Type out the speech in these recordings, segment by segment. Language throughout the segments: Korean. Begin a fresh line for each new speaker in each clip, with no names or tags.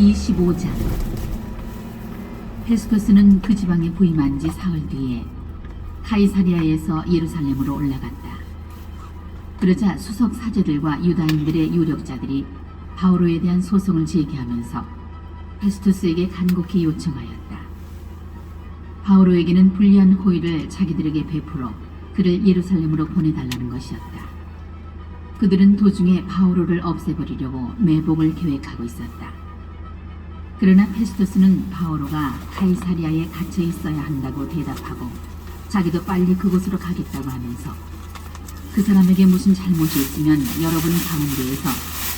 제25장. 페스토스는 그 지방에 부임한 지 사흘 뒤에 카이사리아에서 예루살렘으로 올라갔다. 그러자 수석 사제들과 유다인들의 유력자들이 바오로에 대한 소송을 제기하면서 페스토스에게 간곡히 요청하였다. 바오로에게는 불리한 호의를 자기들에게 베풀어 그를 예루살렘으로 보내달라는 것이었다. 그들은 도중에 바오로를 없애버리려고 매복을 계획하고 있었다. 그러나 페스토스는 바오로가 카이사리아에 갇혀 있어야 한다고 대답하고 자기도 빨리 그곳으로 가겠다고 하면서 그 사람에게 무슨 잘못이 있으면 여러분 가운데에서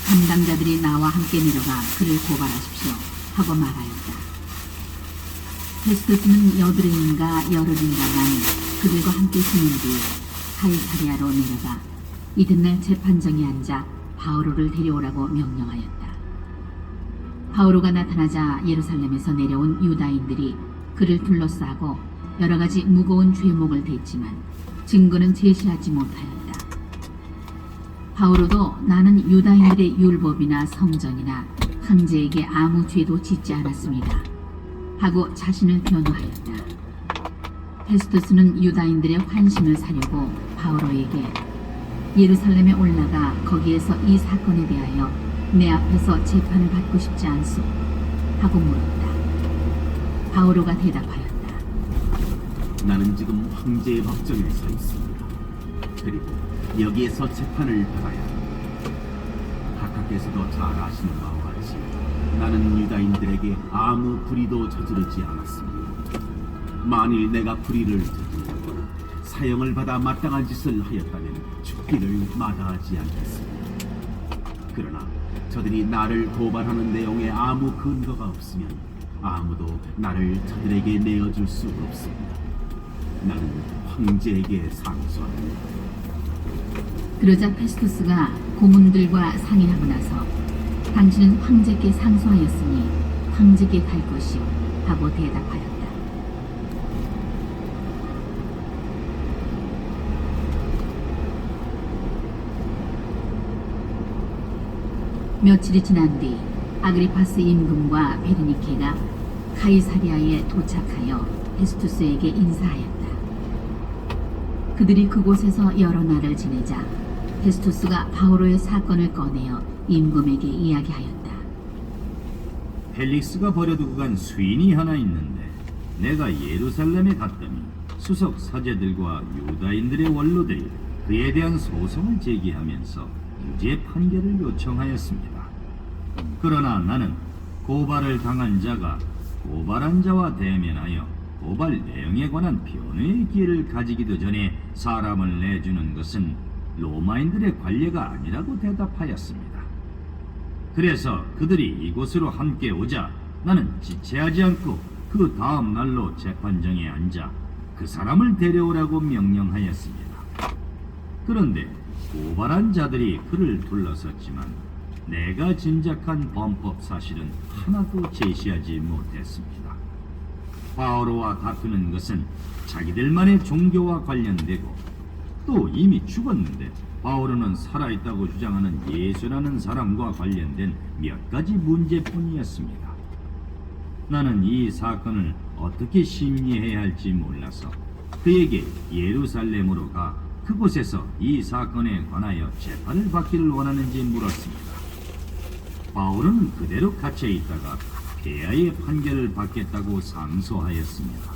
담당자들이 나와 함께 내려가 그를 고발하십시오 하고 말하였다. 페스토스는 여드레인가 열흘인가만 그들과 함께 지낸 뒤에 카이사리아로 내려가 이튿날 재판정에 앉아 바오로를 데려오라고 명령하였다. 바오로가 나타나자 예루살렘에서 내려온 유다인들이 그를 둘러싸고 여러 가지 무거운 죄목을 댔지만 증거는 제시하지 못하였다. 바오로도 나는 유다인들의 율법이나 성전이나 황제에게 아무 죄도 짓지 않았습니다 하고 자신을 변호하였다. 페스토스는 유다인들의 환심을 사려고 바오로에게 예루살렘에 올라가 거기에서 이 사건에 대하여 내 앞에서 재판을 받고 싶지 않소 하고 물었다. 바오로가 대답하였다.
나는 지금 황제의 법정에 서 있습니다. 그리고 여기에서 재판을 받아야 합니다. 각하께서도 잘 아시는 바와 같이 나는 유다인들에게 아무 불의도 저지르지 않았습니다. 만일 내가 불의를 저지르거나 사형을 받아 마땅한 짓을 하였다면 죽기를 마다하지 않겠습니다. 그러나 저들이 나를 고발하는 내용에 아무 근거가 없으면 아무도 나를 저들에게 내어줄 수 없습니다. 나는 황제에게 상소합니다.
그러자 페스토스가 고문들과 상의하고 나서 당신은 황제께 상소하였으니 황제께 갈 것이요 하고 대답하였다. 며칠이 지난 뒤 아그리파스 임금과 베르니케가 카이사리아에 도착하여 페스투스에게 인사하였다. 그들이 그곳에서 여러 날을 지내자 페스투스가 바오로의 사건을 꺼내어 임금에게 이야기하였다.
펠릭스가 버려두고 간 수인이 하나 있는데 내가 예루살렘에 갔더니 수석 사제들과 유다인들의 원로들이 그에 대한 소송을 제기하면서 유죄 판결을 요청하였습니다. 그러나 나는 고발을 당한 자가 고발한 자와 대면하여 고발 내용에 관한 변호의 기회를 가지기도 전에 사람을 내주는 것은 로마인들의 관례가 아니라고 대답하였습니다. 그래서 그들이 이곳으로 함께 오자 나는 지체하지 않고 그 다음 날로 재판정에 앉아 그 사람을 데려오라고 명령하였습니다. 그런데 고발한 자들이 그를 둘러섰지만 내가 짐작한 범법 사실은 하나도 제시하지 못했습니다. 바오로와 다투는 것은 자기들만의 종교와 관련되고 또 이미 죽었는데 바오로는 살아있다고 주장하는 예수라는 사람과 관련된 몇 가지 문제뿐이었습니다. 나는 이 사건을 어떻게 심리해야 할지 몰라서 그에게 예루살렘으로 가 그곳에서 이 사건에 관하여 재판을 받기를 원하는지 물었습니다. 바오로는 그대로 갇혀 있다가 폐하의 판결을 받겠다고 상소하였습니다.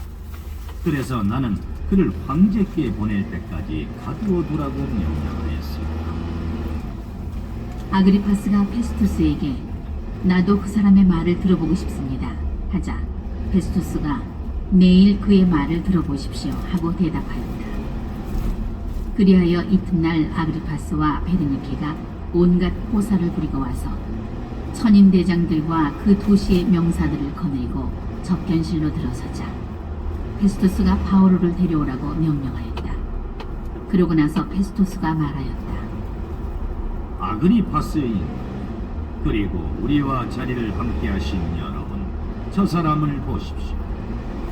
그래서 나는 그를 황제께 보낼 때까지 가두어 두라고 명령하였습니다.
아그리파스가 페스투스에게 나도 그 사람의 말을 들어보고 싶습니다 하자 페스투스가 내일 그의 말을 들어보십시오 하고 대답하였다. 그리하여 이튿날 아그리파스와 베르니케가 온갖 호사를 부리고 와서 천인대장들과 그 도시의 명사들을 거느리고 접견실로 들어서자 페스토스가 바오로를 데려오라고 명령하였다. 그러고 나서 페스토스가 말하였다.
아그리파스인 그리고 우리와 자리를 함께하신 여러분, 저 사람을 보십시오.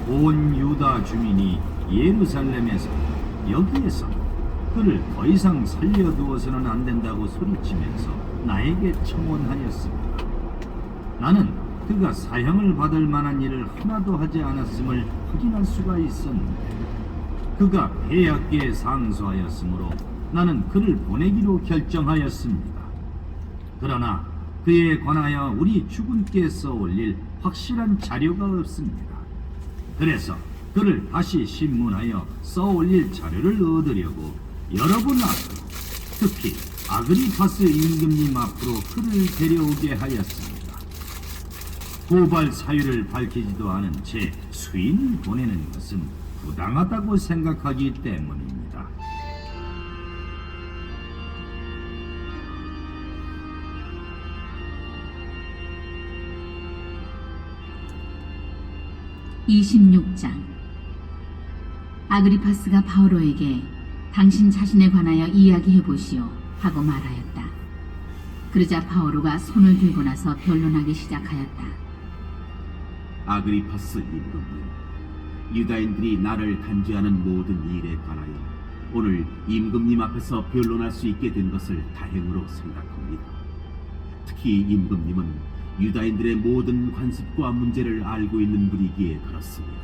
온 유다 주민이 예루살렘에서 여기에서 그를 더 이상 살려두어서는 안 된다고 소리치면서 나에게 청원하였습니다. 나는 그가 사형을 받을 만한 일을 하나도 하지 않았음을 확인할 수가 있었는데 그가 폐하께 상소하였으므로 나는 그를 보내기로 결정하였습니다. 그러나 그에 관하여 우리 주군께 써올릴 확실한 자료가 없습니다. 그래서 그를 다시 신문하여 써올릴 자료를 얻으려고 여러분 앞으로, 특히 아그리파스 임금님 앞으로 그를 데려오게 하였습니다. 고발 사유를 밝히지도 않은 제 수인을 보내는 것은 부당하다고 생각하기 때문입니다.
(26장) 아그리파스가 바오로에게 당신 자신에 관하여 이야기해 보시오 하고 말하였다. 그러자 바오로가 손을 들고 나서 변론하기 시작하였다.
아그리파스 임금님, 유다인들이 나를 단죄하는 모든 일에 관하여 오늘 임금님 앞에서 변론할 수 있게 된 것을 다행으로 생각합니다. 특히 임금님은 유다인들의 모든 관습과 문제를 알고 있는 분이기에 그렇습니다.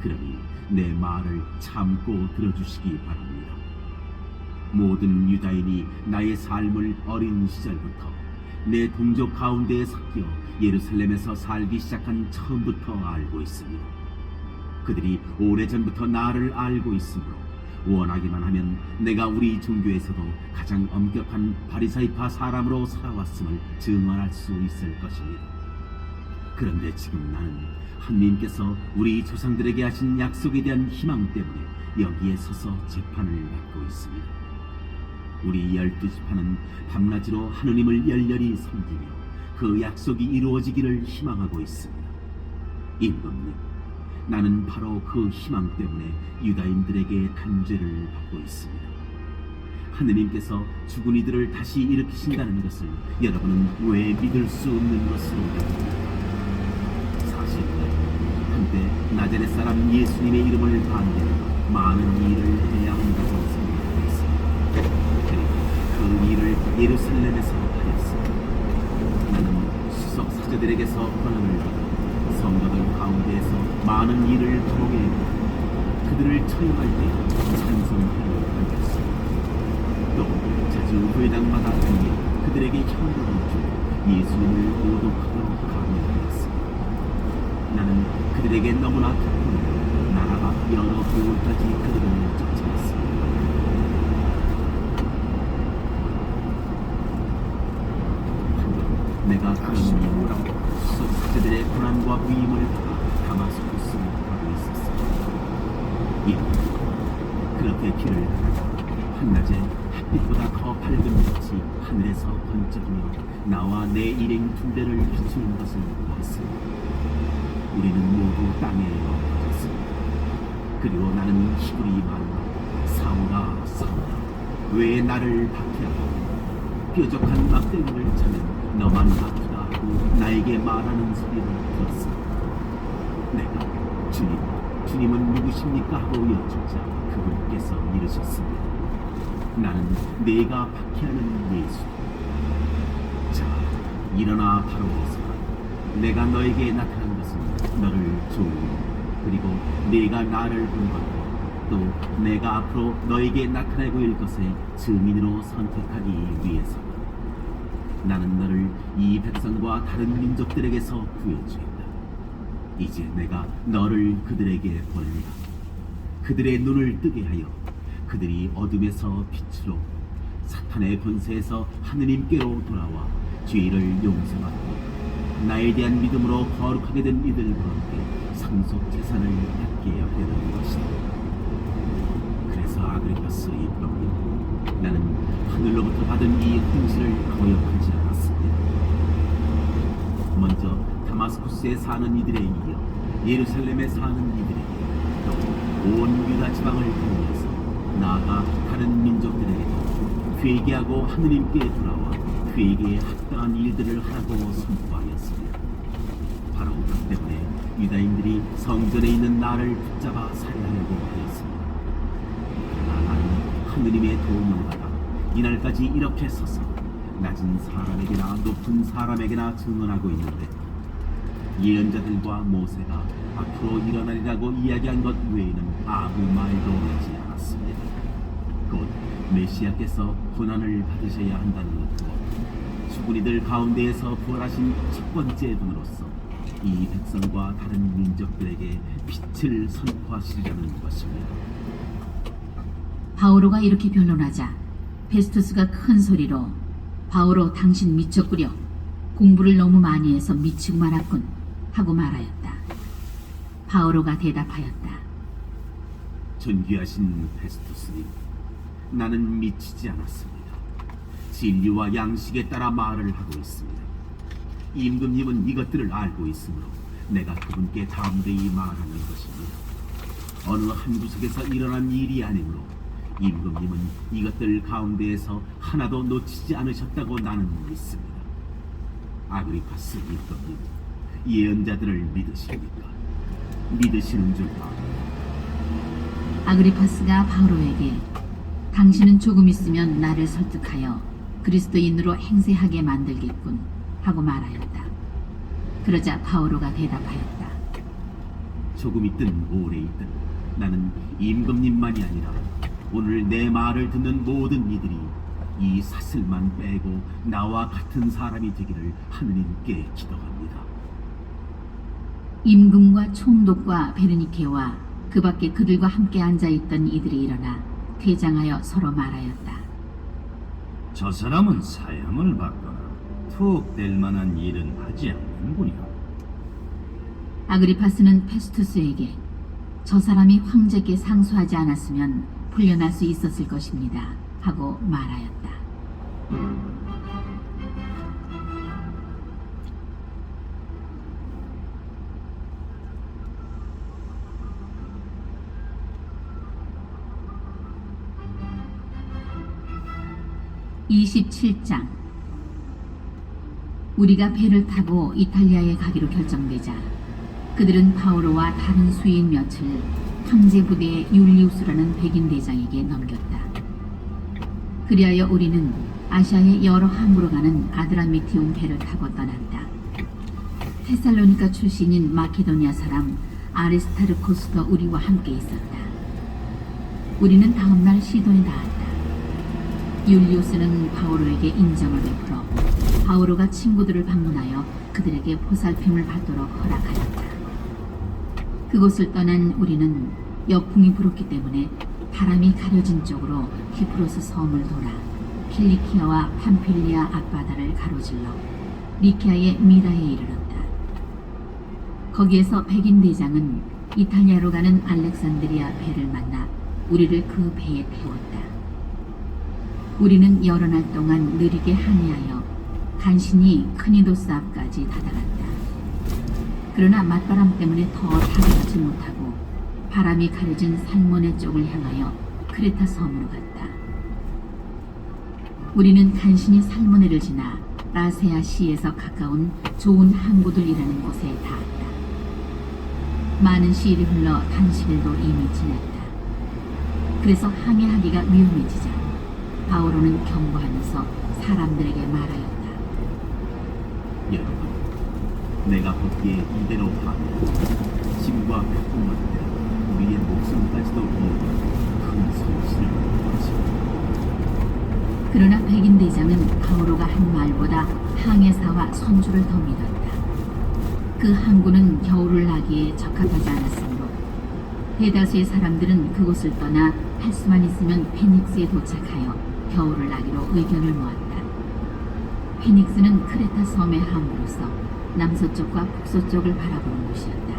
그러니 내 말을 참고 들어주시기 바랍니다. 모든 유다인이 나의 삶을 어린 시절부터 내 동족 가운데에 섞여 예루살렘에서 살기 시작한 처음부터 알고 있습니다. 그들이 오래전부터 나를 알고 있으므로 원하기만 하면 내가 우리 종교에서도 가장 엄격한 바리사이파 사람으로 살아왔음을 증언할 수 있을 것입니다. 그런데 지금 나는 하느님께서 우리 조상들에게 하신 약속에 대한 희망 때문에 여기에 서서 재판을 받고 있습니다. 우리 12지파는 밤낮으로 하느님을 열렬히 섬기며 그 약속이 이루어지기를 희망하고 있습니다. 임금님, 나는 바로 그 희망 때문에 유다인들에게 단죄를 받고 있습니다. 하느님께서 죽은 이들을 다시 일으키신다는 것을 여러분은 왜 믿을 수 없는 것으로 여깁니까? 사실 한때 나자렛 사람 예수님의 이름을 반대하고 많은 일을 해야 한다고 생각했습니다. 그리고 그 일을 예루살렘에서 하였습니다. 나는 수석 사제들에게서 권한을 받아 성도들 가운데에서 많은 일을 하게 그들을 처형할 때 찬송하여 하였습니다. 또 자주 회당마다 다니며 그들에게 형벌을 주고 예수님을 모독하도록 강요하였습니다. 나는 그들에게 너무나 기쁘고 나라가 여러 곳까지 그들을 쫓아왔습니다. 내가 그런 이유로 수석사제들의 고난과 위임을 받아 다마스쿠스로 가고 있었습니다. 그렇게 길을 가다가 한낮에 햇빛보다 더 밝은 빛이 하늘에서 번쩍이며 나와 내 일행 둘레를 비추는 것을 보았습니다. 우리는 모두 땅에 엎어졌습니다. 그리고 나는 히브리 말로 사울아 사울아 왜 나를 박해하고 뾰족한 막대기를 차면 너만 아프다 하고 나에게 말하는 소리를 들었습니다. 내가 주님은 누구십니까 하고 여쭙자 그분께서 이르셨습니다. 나는 네가 박해하는 예수. 자, 일어나 바로 서라. 내가 너에게 나타난 것은 너를 조우고 그리고 네가 나를 본받고 또 내가 앞으로 너에게 나타내고 일 것의 증인으로 선택하기 위해서다. 나는 너를 이 백성과 다른 민족들에게서 구해주겠다. 이제 내가 너를 그들에게 보낸다. 그들의 눈을 뜨게 하여 그들이 어둠에서 빛으로 사탄의 권세에서 하느님께로 돌아와 죄를 용서받고 나에 대한 믿음으로 거룩하게 된 이들과 함께 상속 재산을 받게 되는 것이다. 그래서 아그리파스 임금님, 나는 하늘로부터 받은 이 훈시를 거역하지 않았습니다. 먼저 다마스쿠스에 사는 이들에 이어 예루살렘에 사는 이들에게 또 온 유다 지방을 통해서 나아가 다른 민족들에게도 회개하고 하느님께 돌아와 회개에 합당한 일들을 하라고 선포하였습니다. 바로 그 때문에 유다인들이 성전에 있는 나를 붙잡아 살해하려고 하였습니다. 그러나 나는 하느님의 도움을 받아 이날까지 이렇게 서서 낮은 사람에게나 높은 사람에게나 증언하고 있는데 예언자들과 모세가 앞으로 일어나리라고 이야기한 것 외에는 아무 말도 하지 않았습니다. 곧 메시아께서 고난을 받으셔야 한다는 것과 죽은 이들 가운데에서 부활하신 첫 번째 분으로서 이 백성과 다른 민족들에게 빛을 선포하시리라는 것입니다.
바오로가 이렇게 변론하자 페스투스가 큰 소리로 바오로 당신 미쳤구려. 공부를 너무 많이 해서 미치고 말았군 하고 말하였다. 바오로가 대답하였다.
존귀하신 페스투스님, 나는 미치지 않았습니다. 진리와 양식에 따라 말을 하고 있습니다. 임금님은 이것들을 알고 있으므로 내가 그분께 담대히 말하는 것입니다. 어느 한 구석에서 일어난 일이 아니므로 임금님은 이것들 가운데에서 하나도 놓치지 않으셨다고 나는 믿습니다. 아그리파스 임금님, 예언자들을 믿으십니까? 믿으시는 줄 압니다.
아그리파스가 바오로에게 당신은 조금 있으면 나를 설득하여 그리스도인으로 행세하게 만들겠군 하고 말하였다. 그러자 바오로가 대답하였다.
조금 있든 오래 있든 나는 임금님만이 아니라 오늘 내 말을 듣는 모든 이들이 이 사슬만 빼고 나와 같은 사람이 되기를 하느님께 기도합니다.
임금과 총독과 베르니케와 그 밖에 그들과 함께 앉아있던 이들이 일어나 퇴장하여 서로 말하였다.
저 사람은 사형을 받거나 투옥될 만한 일은 하지 않는군요.
아그리파스는 페스투스에게 저 사람이 황제께 상소하지 않았으면 풀려날 수 있었을 것입니다 하고 말하였다. (27장) 우리가 배를 타고 이탈리아에 가기로 결정되자 그들은 바오로와 다른 수인 몇을 황제 부대의 율리우스라는 백인 대장에게 넘겼다. 그리하여 우리는 아시아의 여러 항구로 가는 아드라미티움 배를 타고 떠났다. 테살로니가 출신인 마케도니아 사람 아리스타르코스도 우리와 함께 있었다. 우리는 다음날 시돈에 닿았다. 율리우스는 바오로에게 인정을 베풀어 바오로가 친구들을 방문하여 그들에게 보살핌을 받도록 허락하였다. 그곳을 떠난 우리는 역풍이 불었기 때문에 바람이 가려진 쪽으로 키프로스 섬을 돌아 킬리키아와 팜필리아 앞바다를 가로질러 리키아의 미라에 이르렀다. 거기에서 백인 대장은 이탈리아로 가는 알렉산드리아 배를 만나 우리를 그 배에 태웠다. 우리는 여러 날 동안 느리게 항해하여 간신히 크니도스 앞까지 다다랐다. 그러나 맞바람 때문에 더 다가가지 못하고 바람이 가려진 살모네 쪽을 향하여 크레타 섬으로 갔다. 우리는 간신히 살모네를 지나 라세아 시에서 가까운 좋은 항구들이라는 곳에 닿았다. 많은 시일이 흘러 단시일도 이미 지났다. 그래서 항해하기가 위험해지자 바오로는 경고하면서 사람들에게 말하였다.
여러분, 내가 보기에 이대로 하면 짐과 배꼽만 아니라 우리의 목숨까지도 잃고 큰 손실을 볼 것입니다.
그러나 백인 대장은 바오로가 한 말보다 항해사와 선주를 더 믿었다. 그 항구는 겨울을 나기에 적합하지 않았으므로 대다수의 사람들은 그곳을 떠나 할 수만 있으면 페닉스에 도착하여 겨울을 나기로 의견을 모았다. 페닉스는 크레타 섬의 항구로서 남서쪽과 북서쪽을 바라보는 곳이었다.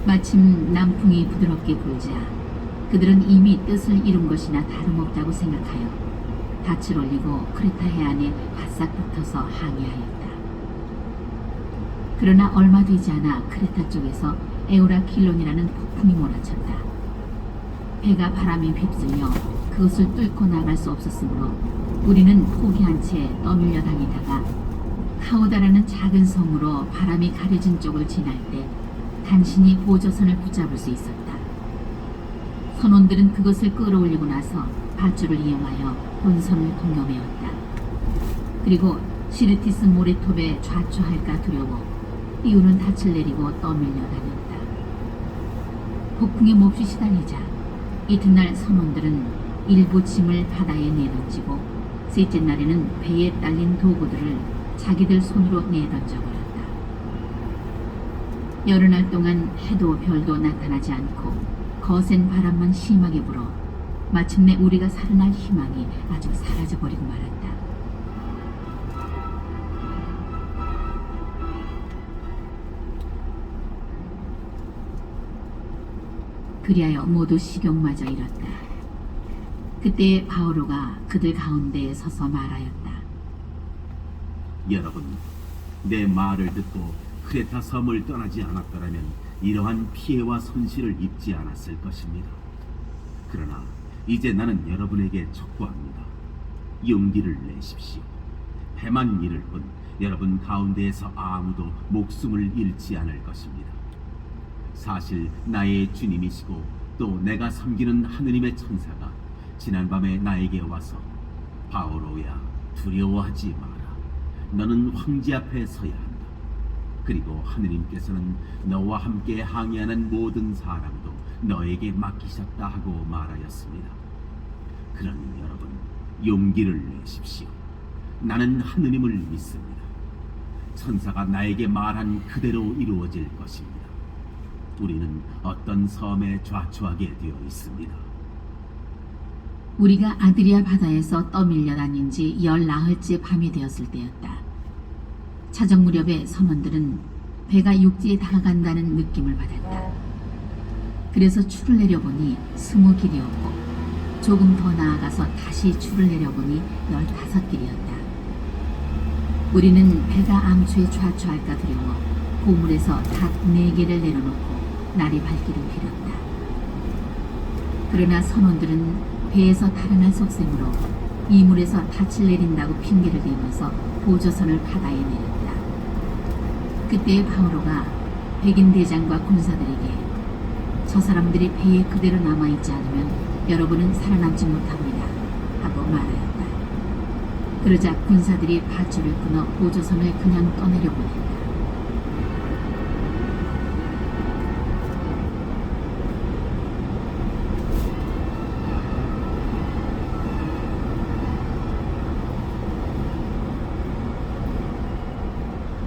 마침 남풍이 부드럽게 불자 그들은 이미 뜻을 이룬 것이나 다름없다고 생각하여 닻을 올리고 크레타 해안에 바싹 붙어서 항해하였다. 그러나 얼마 되지 않아 크레타 쪽에서 에우라킬론이라는 폭풍이 몰아쳤다. 배가 바람에 휩쓸려 그것을 뚫고 나갈 수 없었으므로 우리는 포기한 채 떠밀려 다니다가 카오다라는 작은 섬으로 바람이 가려진 쪽을 지날 때 간신히 보조선을 붙잡을 수 있었다. 선원들은 그것을 끌어올리고 나서 밧줄을 이용하여 본선을 공격해왔다. 그리고 시르티스 모래톱에 좌초할까 두려워 이유는 닻을 내리고 떠밀려 다녔다. 폭풍에 몹시 시달리자 이튿날 선원들은 일부 짐을 바다에 내던지고 셋째 날에는 배에 딸린 도구들을 자기들 손으로 내던져 버렸다. 여러 날 동안 해도 별도 나타나지 않고 거센 바람만 심하게 불어 마침내 우리가 살아날 희망이 아주 사라져버리고 말았다. 그리하여 모두 식욕마저 잃었다. 그때 바오로가 그들 가운데에 서서 말하였다.
여러분, 내 말을 듣고 크레타 섬을 떠나지 않았더라면 이러한 피해와 손실을 입지 않았을 것입니다. 그러나 이제 나는 여러분에게 촉구합니다. 용기를 내십시오. 배만 잃을 뿐 여러분 가운데에서 아무도 목숨을 잃지 않을 것입니다. 사실 나의 주님이시고 또 내가 섬기는 하느님의 천사가 지난밤에 나에게 와서 바오로야, 두려워하지 마라. 너는 황제 앞에 서야 한다. 그리고 하느님께서는 너와 함께 항해하는 모든 사람도 너에게 맡기셨다 하고 말하였습니다. 그러니 여러분, 용기를 내십시오. 나는 하느님을 믿습니다. 천사가 나에게 말한 그대로 이루어질 것입니다. 우리는 어떤 섬에 좌초하게 되어 있습니다.
우리가 아드리아 바다에서 떠밀려 다닌 지 14흘째 밤이 되었을 때였다. 차적 무렵에 선원들은 배가 육지에 다가간다는 느낌을 받았다. 그래서 추를 내려보니 20길이었고 조금 더 나아가서 다시 추를 내려보니 15길이었다. 우리는 배가 암초에 좌초할까 두려워 고물에서 닷 4개를 내려놓고 날이 밝기를 빌었다. 그러나 선원들은 배에서 달아날 속셈으로 이물에서 닻을 내린다고 핑계를 대면서 보조선을 바다에 내렸다. 그때 바오로가 백인 대장과 군사들에게 저 사람들이 배에 그대로 남아있지 않으면 여러분은 살아남지 못합니다 하고 말하였다. 그러자 군사들이 밧줄을 끊어 보조선을 그냥 떠내려 보냈다.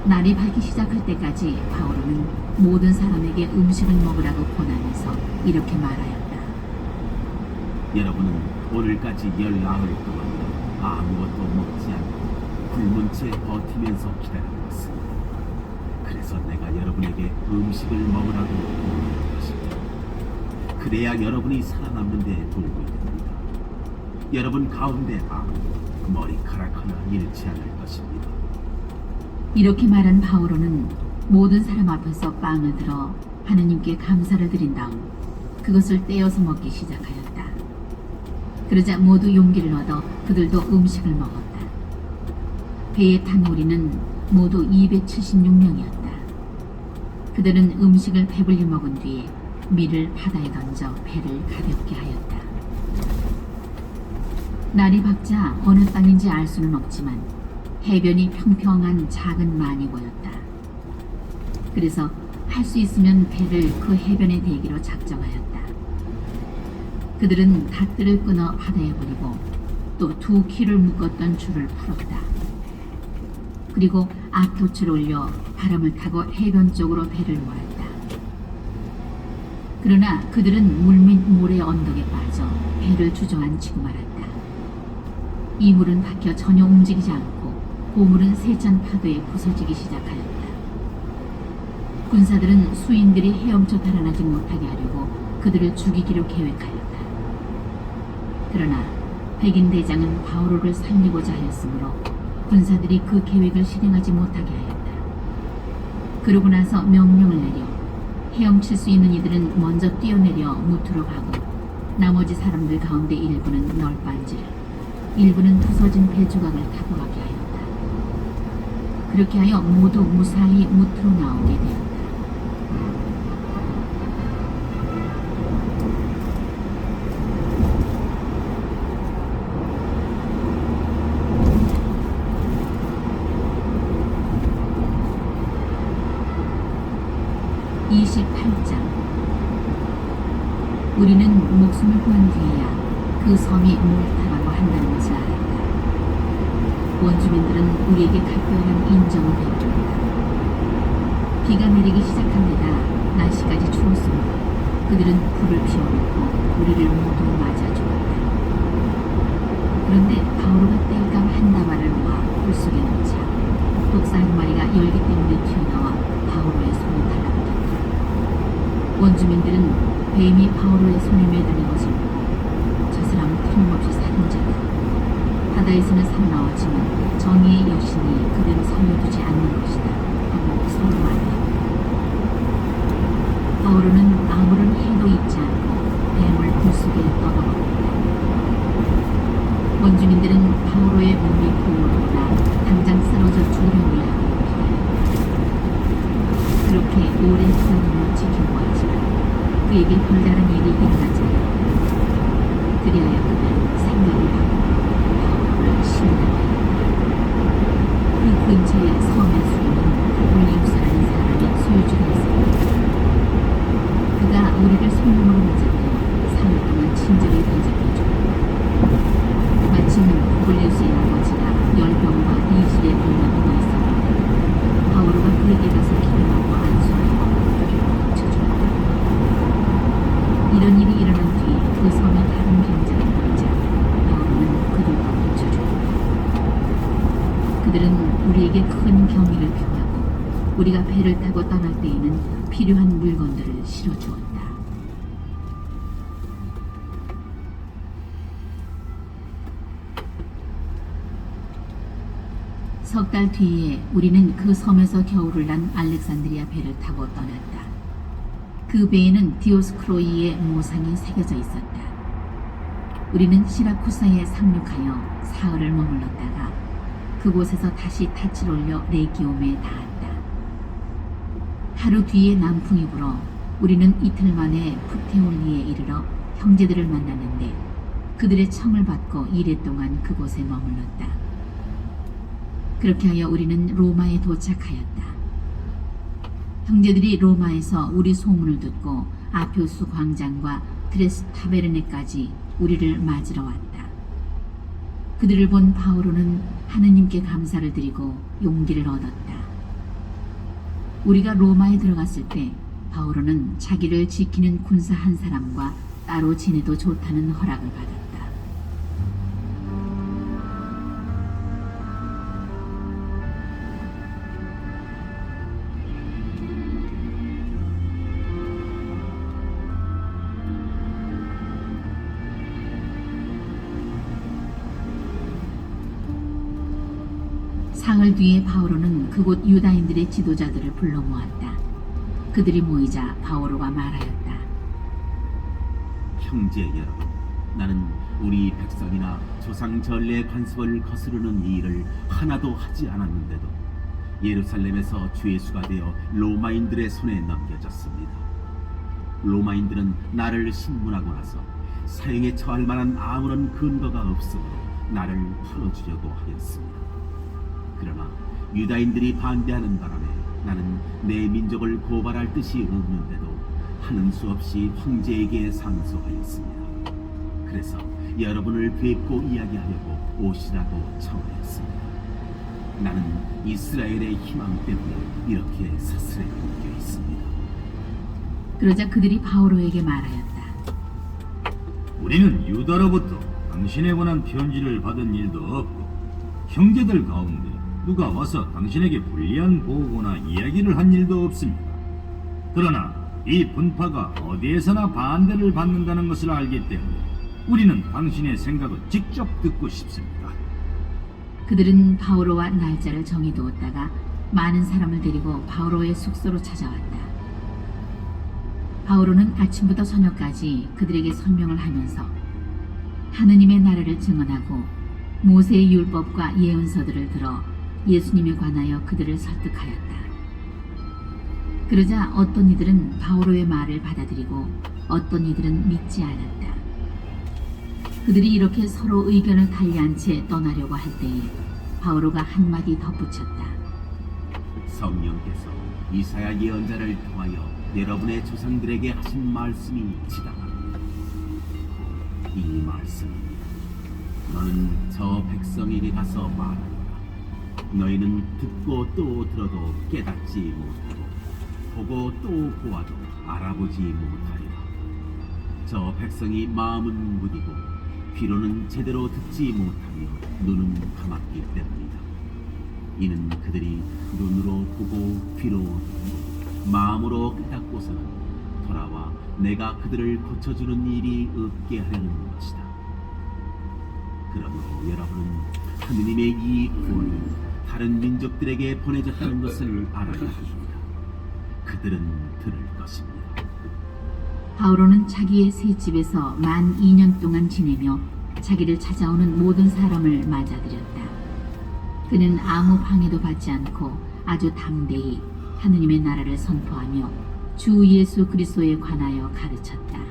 날이 밝기 시작할 때까지 바오로는 모든 사람에게 음식을 먹으라고 권하면서 이렇게 말하였다.
여러분은 오늘까지 14흘 동안 아무것도 먹지 않고 굶은 채 버티면서 기다려왔습니다. 그래서 내가 여러분에게 음식을 먹으라고 권하는 것입니다. 그래야 여러분이 살아남는 데 도움이 됩니다. 여러분 가운데 아무도 머리카락 하나 잃지 않을 것입니다.
이렇게 말한 바오로는 모든 사람 앞에서 빵을 들어 하느님께 감사를 드린 다음 그것을 떼어서 먹기 시작하였다. 그러자 모두 용기를 얻어 그들도 음식을 먹었다. 배에 탄 우리는 모두 276명이었다. 그들은 음식을 배불리 먹은 뒤에 밀을 바다에 던져 배를 가볍게 하였다. 날이 밝자 어느 땅인지 알 수는 없지만 해변이 평평한 작은 만이 보였다. 그래서 할 수 있으면 배를 그 해변에 대기로 작정하였다. 그들은 닷들을 끊어 바다에 버리고 또 2키를 묶었던 줄을 풀었다. 그리고 앞돛을 올려 바람을 타고 해변 쪽으로 배를 몰았다. 그러나 그들은 물밑 모래 언덕에 빠져 배를 주저앉히고 말았다. 이 물은 박혀 전혀 움직이지 않고 고물은 세찬 파도에 부서지기 시작하였다. 군사들은 수인들이 헤엄쳐 달아나지 못하게 하려고 그들을 죽이기로 계획하였다. 그러나 백인 대장은 바오로를 살리고자 하였으므로 군사들이 그 계획을 실행하지 못하게 하였다. 그러고 나서 명령을 내려 헤엄칠 수 있는 이들은 먼저 뛰어내려 무트로 가고 나머지 사람들 가운데 일부는 널빤지를 일부는 부서진 배 조각을 타고 가게 하였다. 그렇게 하여 모두 무사히 무트로 나오게 되었다. 28장. 우리는 목숨을 구한 뒤에야 그 섬이 몰타라고 한다는 것을 알았다. 원주민들은 우리에게 각별한 인정을 베풀었다. 비가 내리기 시작한 데다 날씨까지 추웠으므로 그들은 불을 피워놓고 우리를 모두 맞아주었다. 그런데 바오로가 뗄감 한 다발을 모아 불 속에 넣자 독사 한 마리가 열기 때문에 튀어나와 바오로의 손에 달라붙었다. 원주민들은 뱀이 바오로의 손에 매달린 것을 보고 저 사람은 틀림없이 살인자다. 바다에서는 살아나왔지만 정의의 여신이 그대로 살려두지 않는 것이다 하고 서로 말했다. 바오로는 아무런 해도 잊지 않고 뱀을 불 속에 떠넣었다. 원주민들은 바오로의 몸이 부어오르나 당장 쓰러져 죽으려니 하고 기다렸다. 그렇게 오랜 기간을 지켜보았지만 그에게 별다른 일이 일어나지 않았다. 그리하여 그는 생각을 하고 바오로를 신문하였다. 그 근처에 섬의 수리는 부블리우스라는 사람이 소유주가 있었다. 그가 우리를 손님으로 맞았고 사흘 동안 친절히 대접해주었다. 마침 부블리우스의 아버지가 열병과 이질에 걸려 누워있었는데 바오로가 그에게 가서 기도하고 안수하고 그를 고쳐주었다. 이런 일이 일어난 뒤 그 섬에 다른 병자가 보이자 바오로는 그들과 고쳐주었다. 그들은 우리에게 큰 경의를 표하고 우리가 배를 타고 떠날 때에는 필요한 물건들을 실어주었다. 석 달 뒤에 우리는 그 섬에서 겨울을 난 알렉산드리아 배를 타고 떠났다. 그 배에는 디오스크로이의 모상이 새겨져 있었다. 우리는 시라쿠사에 상륙하여 사흘을 머물렀다가 그곳에서 다시 닻을 올려 레기옴에 닿았다. 하루 뒤에 남풍이 불어 우리는 이틀 만에 푸테올리에 이르러 형제들을 만났는데 그들의 청을 받고 이래 동안 그곳에 머물렀다. 그렇게 하여 우리는 로마에 도착하였다. 형제들이 로마에서 우리 소문을 듣고 아표스 광장과 트레스 타베르네까지 우리를 맞으러 왔다. 그들을 본 바오로는 하느님께 감사를 드리고 용기를 얻었다. 우리가 로마에 들어갔을 때 바오로는 자기를 지키는 군사 한 사람과 따로 지내도 좋다는 허락을 받았다. 사흘 뒤에 바오로는 그곳 유다인들의 지도자들을 불러 모았다. 그들이 모이자 바오로가 말하였다.
형제 여러분, 나는 우리 백성이나 조상 전례 관습을 거스르는 일을 하나도 하지 않았는데도 예루살렘에서 죄수가 되어 로마인들의 손에 넘겨졌습니다. 로마인들은 나를 신문하고 나서 사형에 처할 만한 아무런 근거가 없으므로 나를 풀어주려고 하였습니다. 그러나 유다인들이 반대하는 바람에 나는 내 민족을 고발할 뜻이 없는데도 하는 수 없이 황제에게 상소하였습니다. 그래서 여러분을 뵙고 이야기하려고 오시라고 청하였습니다. 나는 이스라엘의 희망 때문에 이렇게 스스로 묶여 있습니다.
그러자 그들이 바오로에게 말하였다.
우리는 유다로부터 당신에 관한 편지를 받은 일도 없고 형제들 가운데 누가 와서 당신에게 불리한 보고나 이야기를 한 일도 없습니다. 그러나 이 분파가 어디에서나 반대를 받는다는 것을 알기 때문에 우리는 당신의 생각을 직접 듣고 싶습니다.
그들은 바오로와 날짜를 정해두었다가 많은 사람을 데리고 바오로의 숙소로 찾아왔다. 바오로는 아침부터 저녁까지 그들에게 설명을 하면서 하느님의 나라를 증언하고 모세의 율법과 예언서들을 들어 예수님에 관하여 그들을 설득하였다. 그러자 어떤 이들은 바오로의 말을 받아들이고 어떤 이들은 믿지 않았다. 그들이 이렇게 서로 의견을 달리한 채 떠나려고 할 때에 바오로가 한마디 덧붙였다.
성령께서 이사야 예언자를 통하여 여러분의 조상들에게 하신 말씀이 지당합니다. 이 말씀입니다. 너는 저 백성에게 가서 말하라. 너희는 듣고 또 들어도 깨닫지 못하고 보고 또 보아도 알아보지 못하리라. 저 백성이 마음은 무디고 귀로는 제대로 듣지 못하며 눈은 감았기 때문이다. 이는 그들이 눈으로 보고 귀로 듣고 마음으로 깨닫고서는 돌아와 내가 그들을 고쳐주는 일이 없게 하려는 것이다. 그러므로 여러분은 하느님의 이 구원이 다른 민족들에게 보내졌다는 것을 알아야 합니다. 그들은 들을 것입니다.
바오로는 자기의 새 집에서 만 2년 동안 지내며 자기를 찾아오는 모든 사람을 맞아들였다. 그는 아무 방해도 받지 않고 아주 담대히 하느님의 나라를 선포하며 주 예수 그리스도에 관하여 가르쳤다.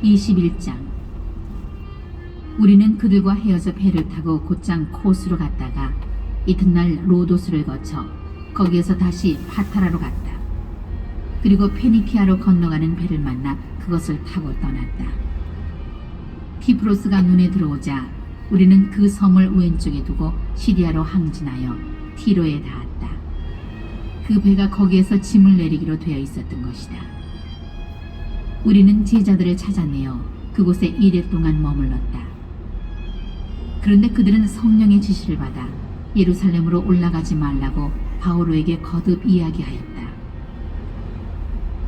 (21장) 우리는 그들과 헤어져 배를 타고 곧장 코스로 갔다가 이튿날 로도스를 거쳐 거기에서 다시 파타라로 갔다. 그리고 페니키아로 건너가는 배를 만나 그것을 타고 떠났다. 키프로스가 눈에 들어오자 우리는 그 섬을 왼쪽에 두고 시리아로 항진하여 티로에 닿았다. 그 배가 거기에서 짐을 내리기로 되어 있었던 것이다. 우리는 제자들을 찾아내어 그곳에 이래 동안 머물렀다. 그런데 그들은 성령의 지시를 받아 예루살렘으로 올라가지 말라고 바오로에게 거듭 이야기하였다.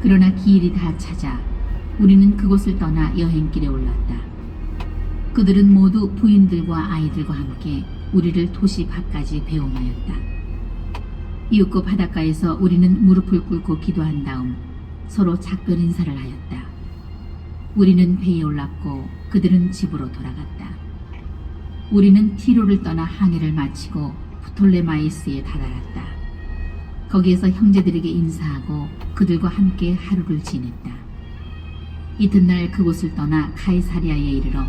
그러나 기일이 다 찾아 우리는 그곳을 떠나 여행길에 올랐다. 그들은 모두 부인들과 아이들과 함께 우리를 도시 밖까지 배웅하였다. 이윽고 바닷가에서 우리는 무릎을 꿇고 기도한 다음 서로 작별 인사를 하였다. 우리는 배에 올랐고 그들은 집으로 돌아갔다. 우리는 티로를 떠나 항해를 마치고 프톨레마이스에 다다랐다. 거기에서 형제들에게 인사하고 그들과 함께 하루를 지냈다. 이튿날 그곳을 떠나 카이사리아에 이르러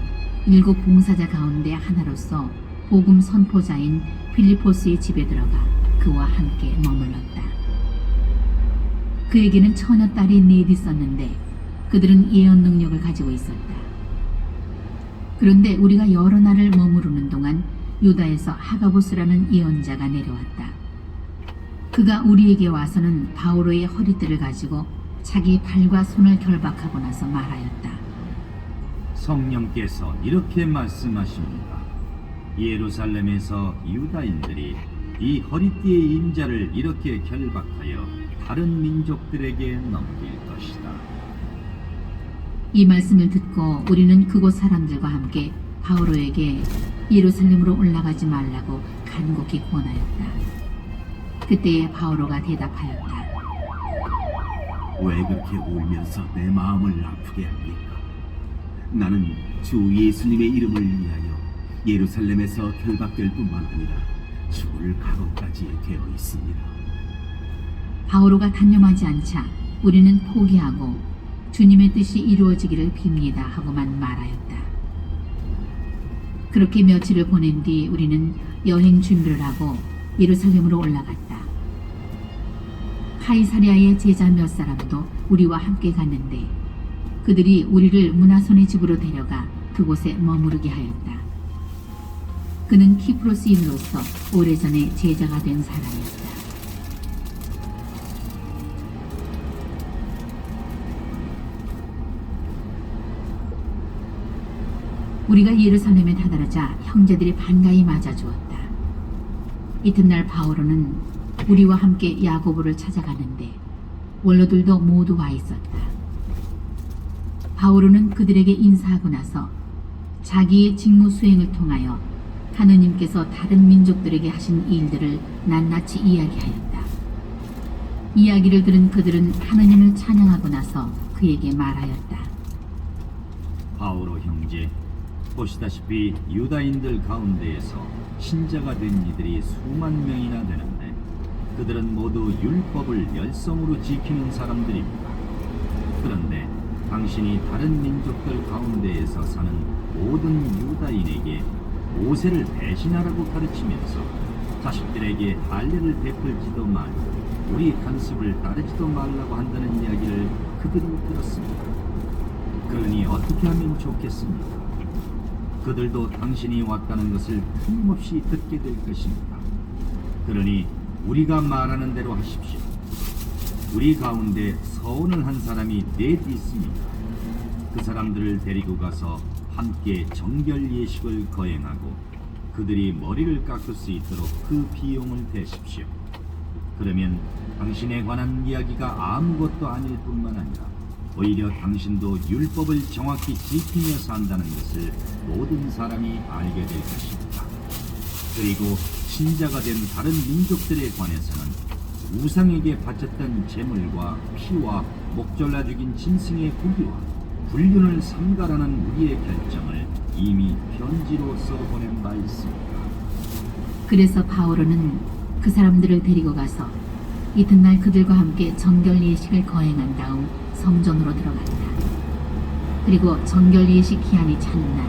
7 봉사자 가운데 하나로서 복음 선포자인 필리포스의 집에 들어가 그와 함께 머물렀다. 그에게는 처녀딸이 넷 있었는데 그들은 예언 능력을 가지고 있었다. 그런데 우리가 여러 날을 머무르는 동안 유다에서 하가보스라는 예언자가 내려왔다. 그가 우리에게 와서는 바오로의 허리띠를 가지고 자기 발과 손을 결박하고 나서 말하였다.
성령께서 이렇게 말씀하십니다. 예루살렘에서 유다인들이 이 허리띠의 인자를 이렇게 결박하여 다른 민족들에게 넘길 것이다.
이 말씀을 듣고 우리는 그곳 사람들과 함께 바오로에게 예루살렘으로 올라가지 말라고 간곡히 권하였다. 그때에 바오로가 대답하였다.
왜 그렇게 울면서 내 마음을 아프게 합니까? 나는 주 예수님의 이름을 위하여 예루살렘에서 결박될 뿐만 아니라 죽을 각오까지 되어 있습니다.
바오로가 단념하지 않자 우리는 포기하고 주님의 뜻이 이루어지기를 빕니다 하고만 말하였다. 그렇게 며칠을 보낸 뒤 우리는 여행 준비를 하고 예루살렘으로 올라갔다. 카이사랴의 제자 몇 사람도 우리와 함께 갔는데 그들이 우리를 문하손의 집으로 데려가 그곳에 머무르게 하였다. 그는 키프로스인으로서 오래전에 제자가 된 사람이었다. 우리가 예루살렘에 다다르자 형제들이 반가이 맞아주었다. 이튿날 바오로는 우리와 함께 야고보를 찾아가는데 원로들도 모두 와 있었다. 바오로는 그들에게 인사하고 나서 자기의 직무 수행을 통하여 하느님께서 다른 민족들에게 하신 일들을 낱낱이 이야기하였다. 이야기를 들은 그들은 하느님을 찬양하고 나서 그에게 말하였다.
바오로 형제, 보시다시피 유다인들 가운데에서 신자가 된 이들이 수만 명이나 되는데 그들은 모두 율법을 열성으로 지키는 사람들입니다. 그런데 당신이 다른 민족들 가운데에서 사는 모든 유다인에게 모세를 대신하라고 가르치면서 자식들에게 할례를 베풀지도 말고 우리 관습을 따르지도 말라고 한다는 이야기를 그들이 들었습니다. 그러니 어떻게 하면 좋겠습니까? 그들도 당신이 왔다는 것을 틀림없이 듣게 될 것입니다. 그러니 우리가 말하는 대로 하십시오. 우리 가운데 서원을 한 사람이 넷 있습니다. 그 사람들을 데리고 가서 함께 정결 예식을 거행하고 그들이 머리를 깎을 수 있도록 그 비용을 대십시오. 그러면 당신에 관한 이야기가 아무것도 아닐 뿐만 아니라 오히려 당신도 율법을 정확히 지키며 산다는 것을 모든 사람이 알게 될 것입니다. 그리고 신자가 된 다른 민족들에 관해서는 우상에게 바쳤던 제물과 피와 목졸라 죽인 짐승의 고기와 불륜을 삼가라는 우리의 결정을 이미 편지로 써보낸 바 있습니다.
그래서 바오로는 그 사람들을 데리고 가서 이튿날 그들과 함께 정결 예식을 거행한 다음 성전으로 들어갔다. 그리고 정결 예식 기한이 차는 날,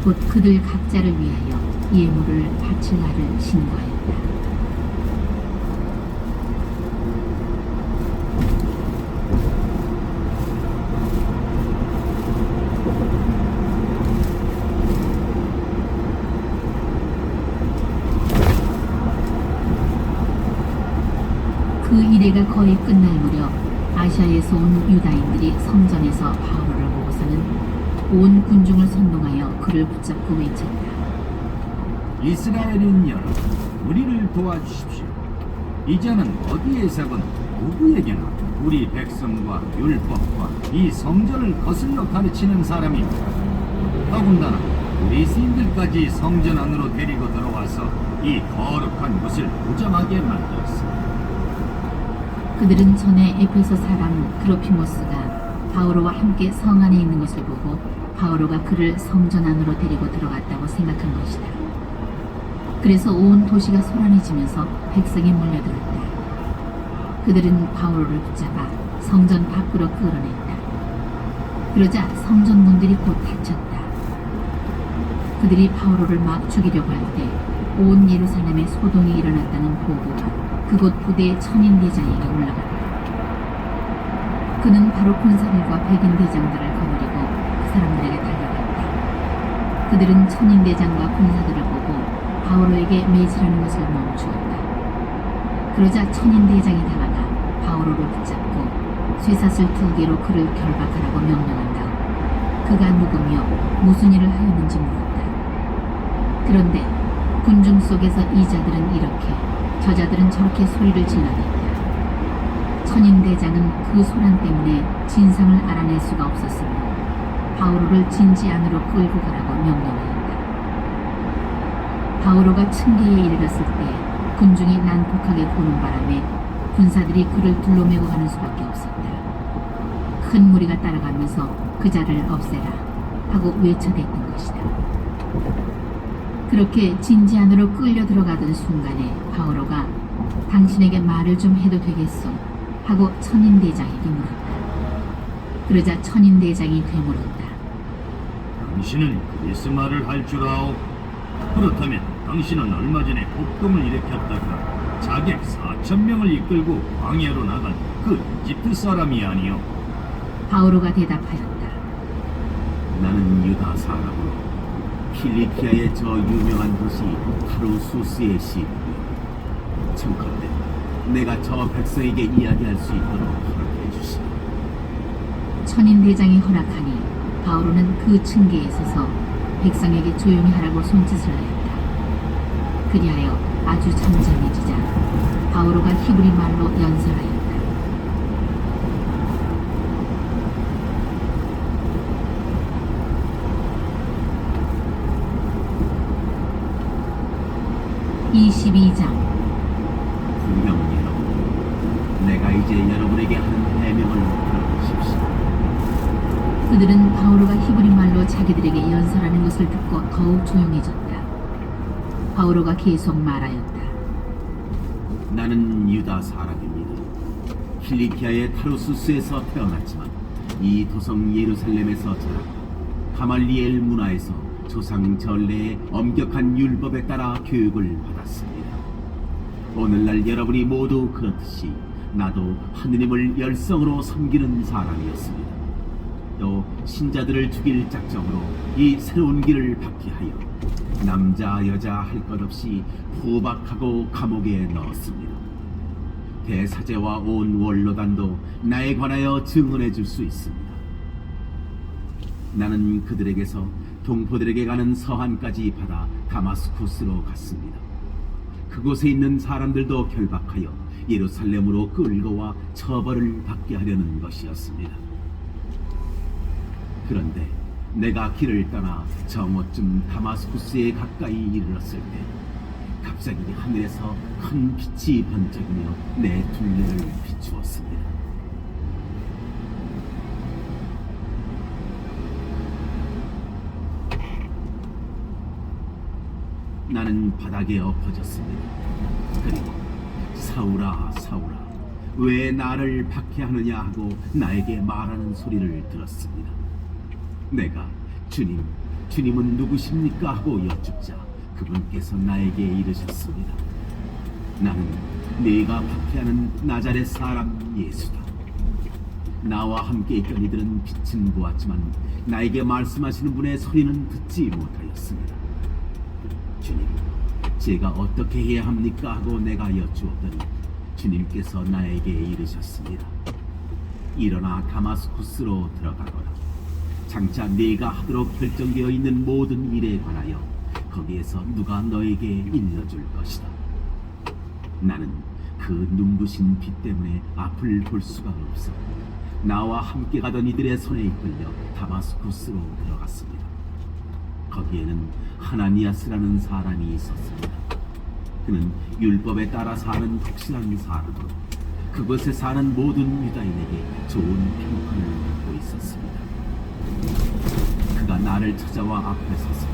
곧 그들 각자를 위하여 예물을 바칠 날을 신고하였다. 그 이래가 거의 끝날 무렵 아시아에서 온 유다인들이 성전에서 바오로를 보고서는 온 군중을 선동하여 그를 붙잡고 외쳤다.
이스라엘인 여러분, 우리를 도와주십시오. 이제는 어디에서건 누구에게나 우리 백성과 율법과 이 성전을 거슬러 가르치는 사람입니다. 더군다나 우리 스님들까지 성전 안으로 데리고 들어와서 이 거룩한 곳을 부정하게 만들었습니다.
그들은 전에 에페소 사람 드로피모스가 바오로와 함께 성 안에 있는 것을 보고 바오로가 그를 성전 안으로 데리고 들어갔다고 생각한 것이다. 그래서 온 도시가 소란해지면서 백성이 몰려들었다. 그들은 바오로를 붙잡아 성전 밖으로 끌어냈다. 그러자 성전 문들이 곧 닫혔다. 그들이 바오로를 막 죽이려고 할 때 온 예루살렘에 소동이 일어났다는 보고가 그곳 부대의 천인대장에게 올라갔다. 그는 바로 군사들과 백인 대장들을 거느리고 그 사람들에게 달려갔다. 그들은 천인대장과 군사들을 보고 바오로에게 매질하는 것을 멈추었다. 그러자 천인대장이 다가가 바오로를 붙잡고 쇠사슬 2개로 그를 결박하라고 명령한 다음 그가 누구며 무슨 일을 하였는지 물었다. 그런데 군중 속에서 이 자들은 이렇게 저자들은 저렇게 소리를 질러댔다. 천인대장은 그 소란 때문에 진상을 알아낼 수가 없었으므로 바오로를 진지 안으로 끌고 가라고 명령하였다. 바오로가 층계에 이르렀을 때 군중이 난폭하게 보는 바람에 군사들이 그를 둘러매고 가는 수밖에 없었다. 큰 무리가 따라가면서 그 자를 없애라 하고 외쳐댔던 것이다. 그렇게 진지 안으로 끌려 들어가던 순간에 바오로가 당신에게 말을 좀 해도 되겠소? 하고 천인대장에게 물었다. 그러자 천인대장이 되물었다.
당신은 그리스 말을 할 줄 아오? 그렇다면 당신은 얼마 전에 폭동을 일으켰다가 자객 4,000명을 이끌고 광야로 나간 그 이집트 사람이 아니요.
바오로가 대답하였다.
나는 유다 사람으로 킬리키아의 저 유명한 도시 타루수스의 시민이요. 청컨대 내가 저 백성에게 이야기할 수 있도록 허락해 주시오.
천인 대장이 허락하니 바오로는 그 층계에 서서 백성에게 조용히 하라고 손짓을 하였다. 그리하여 아주 잠잠해지자 바오로가 히브리 말로 연설하였다. (22장)
분명 여러분, 내가 이제 여러분에게 하는 해명을 들어보십시오.
그들은 바오로가 히브리 말로 자기들에게 연설하는 것을 듣고 더욱 조용해졌다. 바오로가 계속 말하였다.
나는 유다 사람입니다. 킬리키아의 타루수스에서 태어났지만 이 도성 예루살렘에서 자랐고 가말리엘 문화에서 조상 전례의 엄격한 율법에 따라 교육을 받았습니다. 오늘날 여러분이 모두 그렇듯이 나도 하느님을 열성으로 섬기는 사람이었습니다. 또 신자들을 죽일 작정으로 이 새로운 길을 받게 하여 남자 여자 할 것 없이 포박하고 감옥에 넣었습니다. 대사제와 온 원로단도 나에 관하여 증언해 줄 수 있습니다. 나는 그들에게서 동포들에게 가는 서한까지 받아 다마스쿠스로 갔습니다. 그곳에 있는 사람들도 결박하여 예루살렘으로 끌고 와 처벌을 받게 하려는 것이었습니다. 그런데 내가 길을 떠나 정오쯤 다마스쿠스에 가까이 이르렀을 때 갑자기 하늘에서 큰 빛이 번쩍이며 내 둘레를 비추었습니다. 나는 바닥에 엎어졌습니다. 그리고 사울아 사울아 왜 나를 박해하느냐 하고 나에게 말하는 소리를 들었습니다. 내가 주님은 누구십니까 하고 여쭙자 그분께서 나에게 이르셨습니다. 나는 네가 박해하는 나자렛 사람 예수다. 나와 함께 있던 이들은 빛은 보았지만 나에게 말씀하시는 분의 소리는 듣지 못하였습니다. 주님, 제가 어떻게 해야 합니까 하고 내가 여쭈었더니 주님께서 나에게 이르셨습니다. 일어나 다마스쿠스로 들어가거라. 장차 네가 하도록 결정되어 있는 모든 일에 관하여 거기에서 누가 너에게 일러줄 것이다. 나는 그 눈부신 빛 때문에 앞을 볼 수가 없어 나와 함께 가던 이들의 손에 이끌려 다마스쿠스로 들어갔습니다. 거기에는 하나니아스라는 사람이 있었습니다. 그는 율법에 따라 사는 독실한 사람으로 그곳에 사는 모든 유다인에게 좋은 평판을 받고 있었습니다. 그가 나를 찾아와 앞에 서서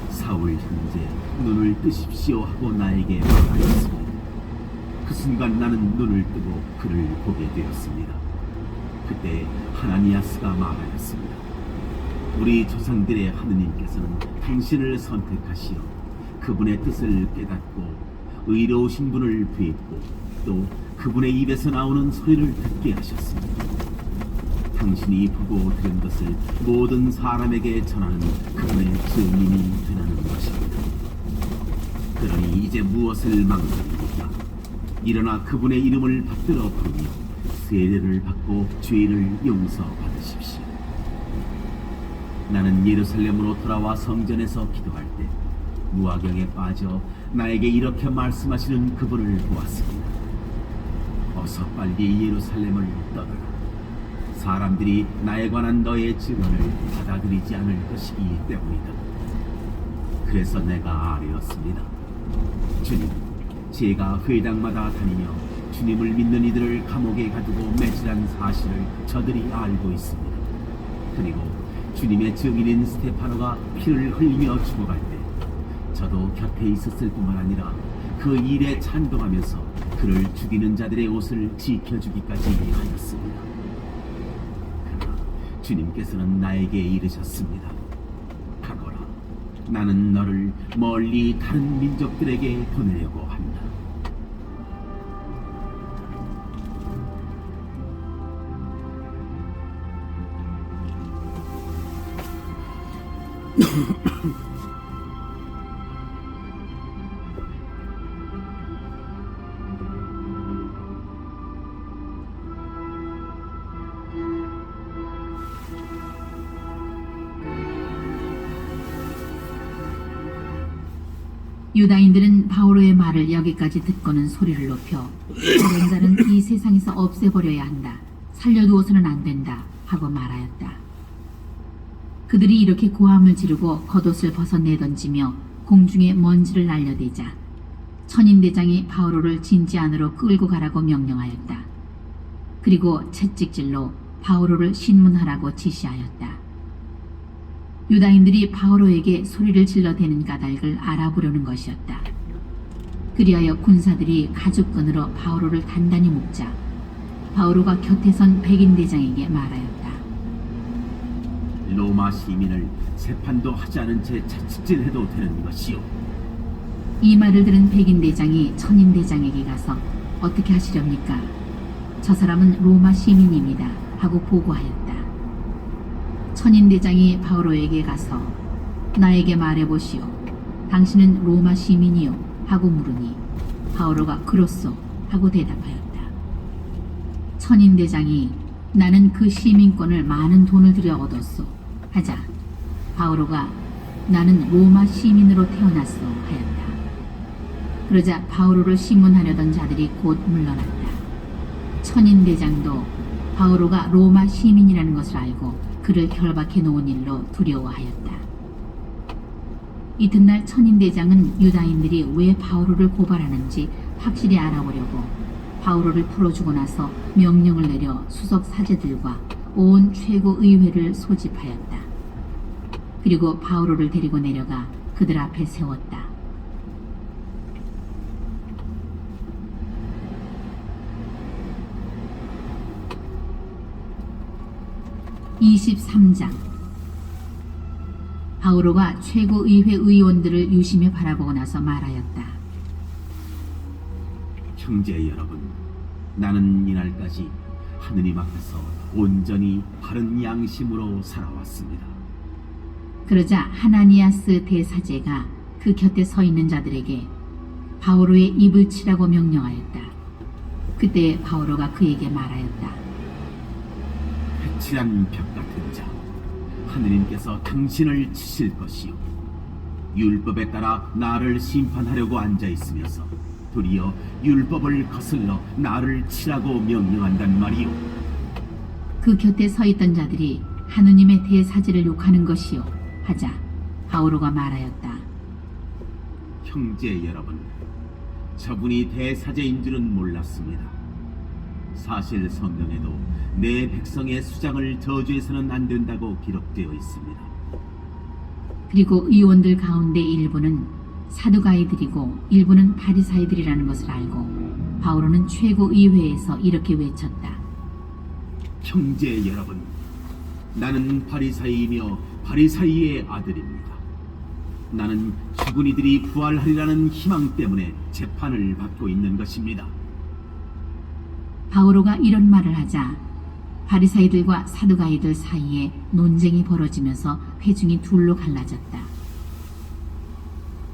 사울 형제 눈을 뜨십시오 하고 나에게 말하였습니다. 그 순간 나는 눈을 뜨고 그를 보게 되었습니다. 그때 하나니아스가 말하였습니다. 우리 조상들의 하느님께서는 당신을 선택하시어 그분의 뜻을 깨닫고 의로우신 분을 뵙고 또 그분의 입에서 나오는 소리를 듣게 하셨습니다. 당신이 보고 들은 것을 모든 사람에게 전하는 그분의 증인이 되는 것입니다. 그러니 이제 무엇을 망설입니까? 일어나 그분의 이름을 받들어 부르며 세례를 받고 죄를 용서받으십시오. 나는 예루살렘으로 돌아와 성전에서 기도할 때 무화경에 빠져 나에게 이렇게 말씀하시는 그분을 보았습니다. 어서 빨리 예루살렘을 떠나라. 사람들이 나에 관한 너의 증언을 받아들이지 않을 것이기 때문이다. 그래서 내가 아뢰었습니다. 주님, 제가 회당마다 다니며 주님을 믿는 이들을 감옥에 가두고 매질한 사실을 저들이 알고 있습니다. 그리고 주님의 증인인 스테파노가 피를 흘리며 죽어갈 때 저도 곁에 있었을 뿐만 아니라 그 일에 찬동하면서 그를 죽이는 자들의 옷을 지켜주기까지 하였습니다. 그러나 주님께서는 나에게 이르셨습니다. 가거라. 나는 너를 멀리 다른 민족들에게 보내려고 한다.
유다인들은 바오로의 말을 여기까지 듣고는 소리를 높여 다른 자는 이 세상에서 없애버려야 한다. 살려두어서는 안 된다. 하고 말하였다. 그들이 이렇게 고함을 지르고 겉옷을 벗어 내던지며 공중에 먼지를 날려대자 천인대장이 바오로를 진지 안으로 끌고 가라고 명령하였다. 그리고 채찍질로 바오로를 신문하라고 지시하였다. 유다인들이 바오로에게 소리를 질러대는 까닭을 알아보려는 것이었다. 그리하여 군사들이 가죽끈으로 바오로를 단단히 묶자 바오로가 곁에 선 백인 대장에게 말하였다.
로마 시민을 재판도 하지 않은 채 채찍질해도 되는 것이요.
이 말을 들은 백인 대장이 천인 대장에게 가서 어떻게 하시렵니까? 저 사람은 로마 시민입니다. 하고 보고하였다. 천인 대장이 바오로에게 가서 나에게 말해보시오. 당신은 로마 시민이요? 하고 물으니 바오로가 그렇소 하고 대답하였다. 천인 대장이 나는 그 시민권을 많은 돈을 들여 얻었소 하자 바오로가 나는 로마 시민으로 태어났소 하였다. 그러자 바오로를 신문하려던 자들이 곧 물러났다. 천인 대장도 바오로가 로마 시민이라는 것을 알고 그를 결박해 놓은 일로 두려워하였다. 이튿날 천인대장은 유다인들이 왜 바오로를 고발하는지 확실히 알아보려고 바오로를 풀어주고 나서 명령을 내려 수석 사제들과 온 최고의회를 소집하였다. 그리고 바오로를 데리고 내려가 그들 앞에 세웠다. (23장) 바오로가 최고의회 의원들을 유심히 바라보고 나서 말하였다.
형제 여러분, 나는 이날까지 하느님 앞에서 온전히 바른 양심으로 살아왔습니다.
그러자 하나니아스 대사제가 그 곁에 서 있는 자들에게 바오로의 입을 치라고 명령하였다. 그때 바오로가 그에게 말하였다.
칠한 벽 같은 자, 하느님께서 당신을 치실 것이요. 율법에 따라 나를 심판하려고 앉아 있으면서 도리어 율법을 거슬러 나를 치라고 명령한단 말이요.
그 곁에 서 있던 자들이 하느님의 대사제를 욕하는 것이요 하자 바오로가 말하였다.
형제 여러분, 저분이 대사제인 줄은 몰랐습니다. 사실 성경에도 내 백성의 수장을 저주해서는 안 된다고 기록되어 있습니다.
그리고 의원들 가운데 일부는 사두가이들이고 일부는 바리사이들이라는 것을 알고 바오로는 최고의회에서 이렇게 외쳤다.
형제 여러분, 나는 바리사이이며 바리사이의 아들입니다. 나는 죽은 이들이 부활하리라는 희망 때문에 재판을 받고 있는 것입니다.
바오로가 이런 말을 하자 바리사이들과 사두가이들 사이에 논쟁이 벌어지면서 회중이 둘로 갈라졌다.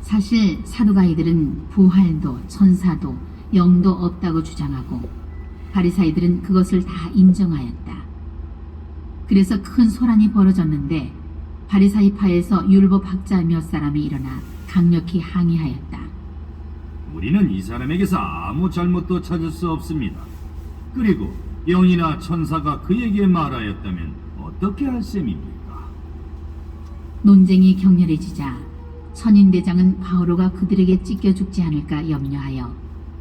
사실 사두가이들은 부활도 천사도 영도 없다고 주장하고 바리사이들은 그것을 다 인정하였다. 그래서 큰 소란이 벌어졌는데 바리사이파에서 율법학자 몇 사람이 일어나 강력히 항의하였다.
우리는 이 사람에게서 아무 잘못도 찾을 수 없습니다. 그리고 영이나 천사가 그에게 말하였다면 어떻게 할 셈입니까?
논쟁이 격렬해지자 천인대장은 바오로가 그들에게 찢겨 죽지 않을까 염려하여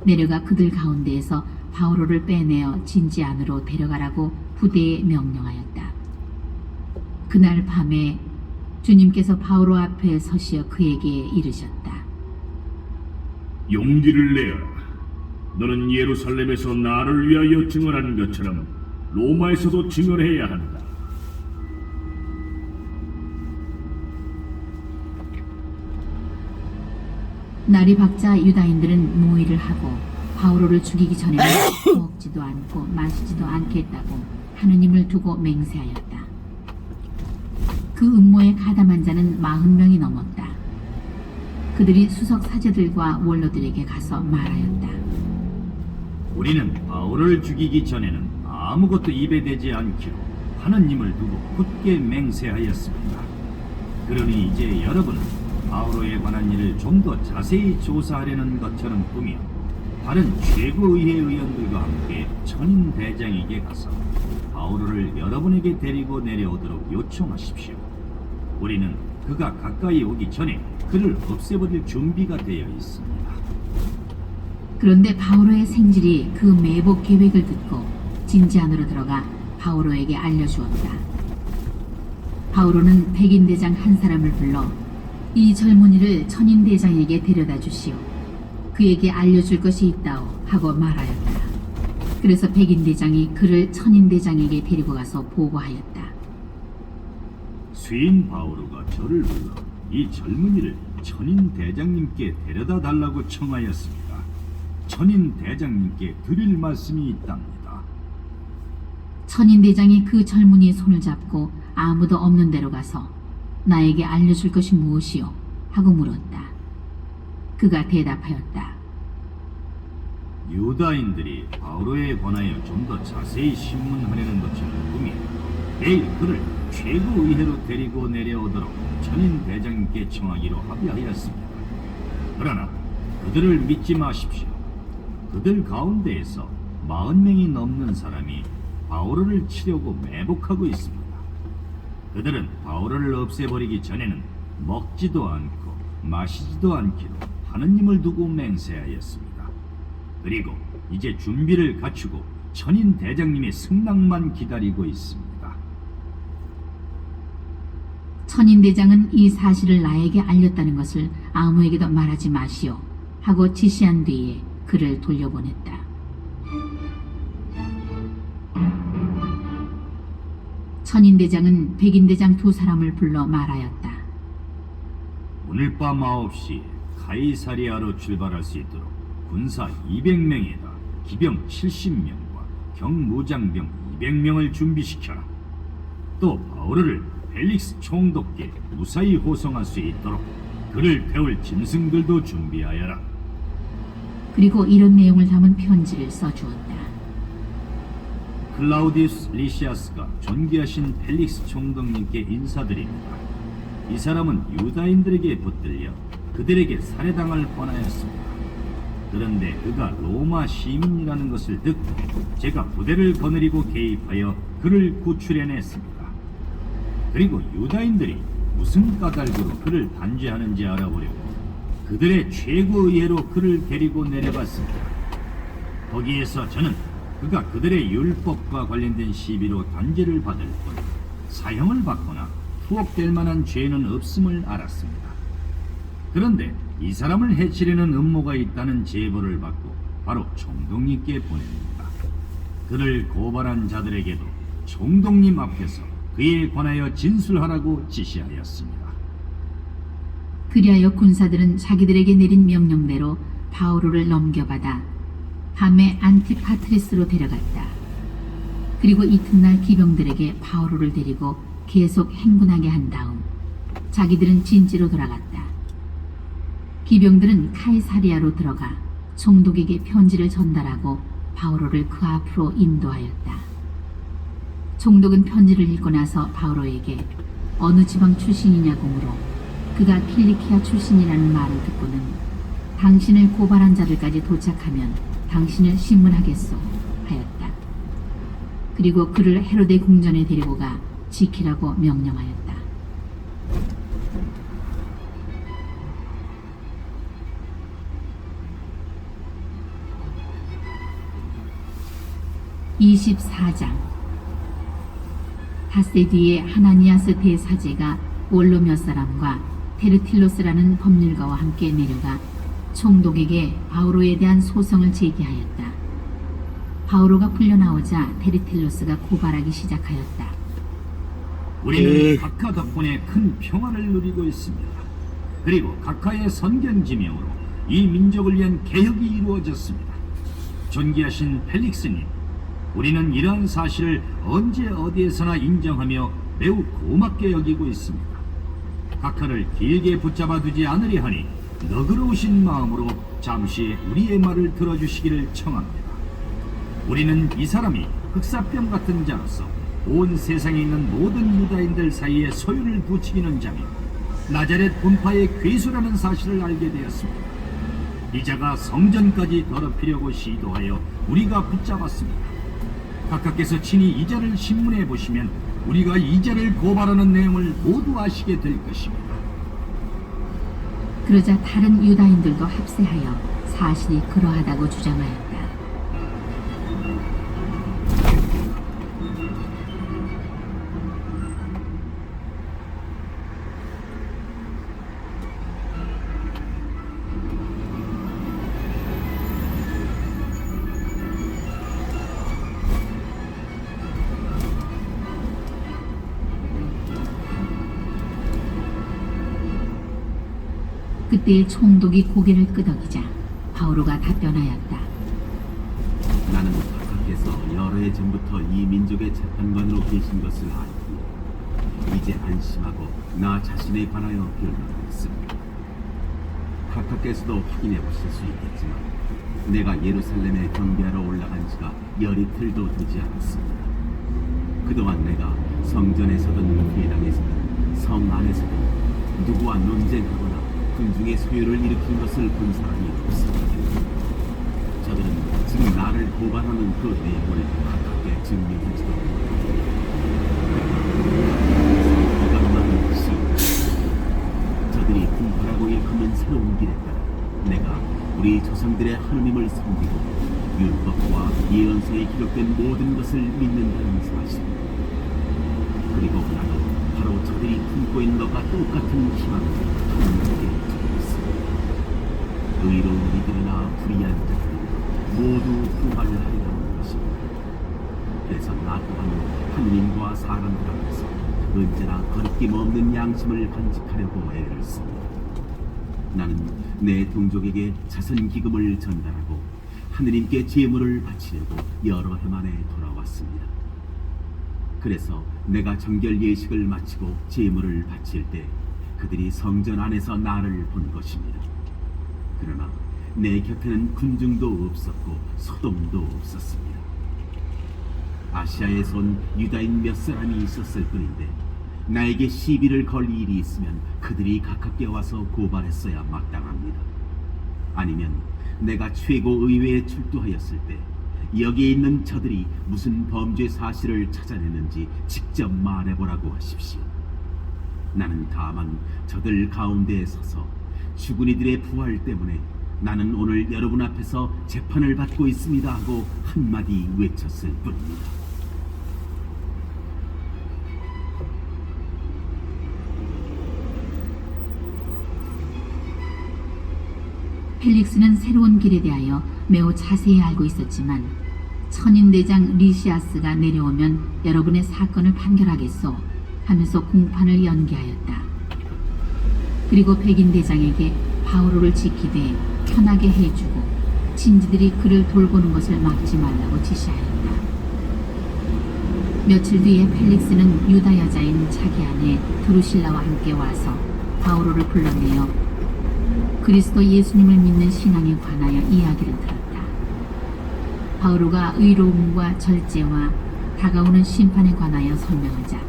내려가 그들 가운데에서 바오로를 빼내어 진지 안으로 데려가라고 부대에 명령하였다. 그날 밤에 주님께서 바오로 앞에 서시어 그에게 이르셨다.
용기를 내어라. 너는 예루살렘에서 나를 위하여 증언한 것처럼 로마에서도 증언해야 한다.
날이 밝자 유다인들은 모의를 하고 바오로를 죽이기 전에는 먹지도 않고 마시지도 않겠다고 하느님을 두고 맹세하였다. 그 음모에 가담한 자는 40명이 넘었다. 그들이 수석 사제들과 원로들에게 가서 말하였다.
우리는 바울을 죽이기 전에는 아무것도 입에 대지 않기로 하느님을 두고 굳게 맹세하였습니다. 그러니 이제 여러분은 바오로에 관한 일을 좀 더 자세히 조사하려는 것처럼 꾸며 다른 최고의회 의원들과 함께 천인 대장에게 가서 바오로를 여러분에게 데리고 내려오도록 요청하십시오. 우리는 그가 가까이 오기 전에 그를 없애버릴 준비가 되어 있습니다.
그런데 바오로의 생질이 그 매복 계획을 듣고 진지 안으로 들어가 바오로에게 알려주었다. 바오로는 백인대장 한 사람을 불러 이 젊은이를 천인대장에게 데려다 주시오. 그에게 알려줄 것이 있다오 하고 말하였다. 그래서 백인대장이 그를 천인대장에게 데리고 가서 보고하였다.
수인 바오로가 저를 불러 이 젊은이를 천인 대장님께 데려다 달라고 청하였습니다. 천인 대장님께 드릴 말씀이 있답니다.
천인대장이 그 젊은이의 손을 잡고 아무도 없는 데로 가서 나에게 알려줄 것이 무엇이오? 하고 물었다. 그가 대답하였다.
유다인들이 바오로에 관하여 좀 더 자세히 신문하려는 것처럼 꾸며 내일 그를 최고의회로 데리고 내려오도록 천인 대장님께 청하기로 합의하였습니다. 그러나 그들을 믿지 마십시오. 그들 가운데에서 40명이 넘는 사람이 바오로를 치려고 매복하고 있습니다. 그들은 바오로를 없애버리기 전에는 먹지도 않고 마시지도 않기로 하느님을 두고 맹세하였습니다. 그리고 이제 준비를 갖추고 천인 대장님의 승낙만 기다리고 있습니다.
천인대장은 이 사실을 나에게 알렸다는 것을 아무에게도 말하지 마시오 하고 지시한 뒤에 그를 돌려보냈다. 천인대장은 백인대장 2사람을 불러 말하였다.
오늘 밤 9시에 카이사리아로 출발할 수 있도록 군사 200명에다 기병 70명과 경무장병 200명을 준비시켜라. 또 바오로를 펠릭스 총독께 무사히 호송할 수 있도록 그를 태울 짐승들도 준비하여라.
그리고 이런 내용을 담은 편지를 써주었다.
클라우디우스 리시아스가 존귀하신 펠릭스 총독님께 인사드립니다. 이 사람은 유다인들에게 붙들려 그들에게 살해당할 뻔하였습니다. 그런데 그가 로마 시민이라는 것을 듣고 제가 부대를 거느리고 개입하여 그를 구출해냈습니다. 그리고 유다인들이 무슨 까닭으로 그를 단죄하는지 알아보려고 그들의 최고의회로 그를 데리고 내려갔습니다. 거기에서 저는 그가 그들의 율법과 관련된 시비로 단죄를 받을 뿐 사형을 받거나 투옥될 만한 죄는 없음을 알았습니다. 그런데 이 사람을 해치려는 음모가 있다는 제보를 받고 바로 총독님께 보냅니다. 그를 고발한 자들에게도 총독님 앞에서 그에 관하여 진술하라고 지시하였습니다.
그리하여 군사들은 자기들에게 내린 명령대로 바오로를 넘겨받아 밤에 안티파트리스로 데려갔다. 그리고 이튿날 기병들에게 바오로를 데리고 계속 행군하게 한 다음 자기들은 진지로 돌아갔다. 기병들은 카이사리아로 들어가 총독에게 편지를 전달하고 바오로를 그 앞으로 인도하였다. 총독은 편지를 읽고 나서 바오로에게 어느 지방 출신이냐고 물어 그가 킬리키아 출신이라는 말을 듣고는 당신을 고발한 자들까지 도착하면 당신을 신문하겠소 하였다. 그리고 그를 헤로데 궁전에 데리고 가 지키라고 명령하였다. (24장) 닷새 뒤에 하나니아스 대사제가 원로 몇 사람과 테르틸로스라는 법률가와 함께 내려가 총독에게 바오로에 대한 소송을 제기하였다. 바오로가 풀려나오자 테르틸로스가 고발하기 시작하였다.
우리는 각하 덕분에 큰 평화를 누리고 있습니다. 그리고 각하의 선견지명으로 이 민족을 위한 개혁이 이루어졌습니다. 존귀하신 펠릭스님, 우리는 이러한 사실을 언제 어디에서나 인정하며 매우 고맙게 여기고 있습니다. 각하를 길게 붙잡아 두지 않으려 하니 너그러우신 마음으로 잠시 우리의 말을 들어주시기를 청합니다. 우리는 이 사람이 흑사병 같은 자로서 온 세상에 있는 모든 유다인들 사이에 소유를 부추기는 자며 나자렛 분파의 괴수라는 사실을 알게 되었습니다. 이 자가 성전까지 더럽히려고 시도하여 우리가 붙잡았습니다. 각하께서 친히 이 자를 신문해 보시면 우리가 이 자를 고발하는 내용을 모두 아시게 될 것입니다.
그러자 다른 유다인들도 합세하여 사실이 그러하다고 주장하였다. 그때 총독이 고개를 끄덕이자 바오로가 답변하였다.
나는 각하께서 여러 해 전부터 이 민족의 재판관으로 계신 것을 알고 이제 안심하고 나 자신에 관하여 변론하고 있습니다. 각하께서도 확인해 보실 수 있겠지만 내가 예루살렘에 경배하러 올라간 지가 열이틀도 되지 않았습니다. 그동안 내가 성전에서든 회당에서든 성 안에서든 누구와 논쟁하거나 군중의 소요를 일으킨 것을 본 사람이 없습니다. 저들은 지금 나를 고발하는 그 내용을 각하께 증명할지도 모릅니다. 저들이 분파라고 일컫는 새로운 길에 따라 내가 우리 조상들의 하느님을 섬기고 율법과 예언서에 기록된 모든 것을 믿는다는 사실, 그리고 나도 바로 저들이 품고 있는 것과 똑같은 희망을 하나님께 두고 있습니다. 의로운 이들이나 불의한 자들 모두 부활을 하리라는 것입니다. 그래서 나 또한 하느님과 사람들 앞에서 언제나 거리낌 없는 양심을 간직하려고 애를 씁니다. 나는 내 동족에게 자선 기금을 전달하고 하느님께 제물을 바치려고 여러 해 만에 돌아왔습니다. 그래서 내가 정결 예식을 마치고 제물을 바칠 때 그들이 성전 안에서 나를 본 것입니다. 그러나 내 곁에는 군중도 없었고 소돔도 없었습니다. 아시아에서 온 유다인 몇 사람이 있었을 뿐인데 나에게 시비를 걸 일이 있으면 그들이 가깝게 와서 고발했어야 마땅합니다. 아니면 내가 최고 의회에 출두하였을 때 여기에 있는 저들이 무슨 범죄 사실을 찾아내는지 직접 말해보라고 하십시오. 나는 다만 저들 가운데에 서서 죽은 이들의 부활 때문에 나는 오늘 여러분 앞에서 재판을 받고 있습니다 하고 한마디 외쳤을 뿐입니다.
펠릭스는 새로운 길에 대하여 매우 자세히 알고 있었지만 천인대장 리시아스가 내려오면 여러분의 사건을 판결하겠소 하면서 공판을 연기하였다. 그리고 백인대장에게 바오로를 지키되 편하게 해주고 진지들이 그를 돌보는 것을 막지 말라고 지시하였다. 며칠 뒤에 펠릭스는 유다 여자인 자기 아내 드루실라와 함께 와서 바오로를 불러내어 그리스도 예수님을 믿는 신앙에 관하여 이야기를 들었다. 바오로가 의로움과 절제와 다가오는 심판에 관하여 설명하자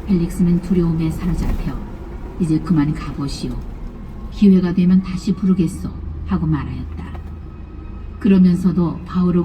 펠릭스는 두려움에 사로잡혀 이제 그만 가보시오. 기회가 되면 다시 부르겠소 하고 말하였다. 그러면서도 바오로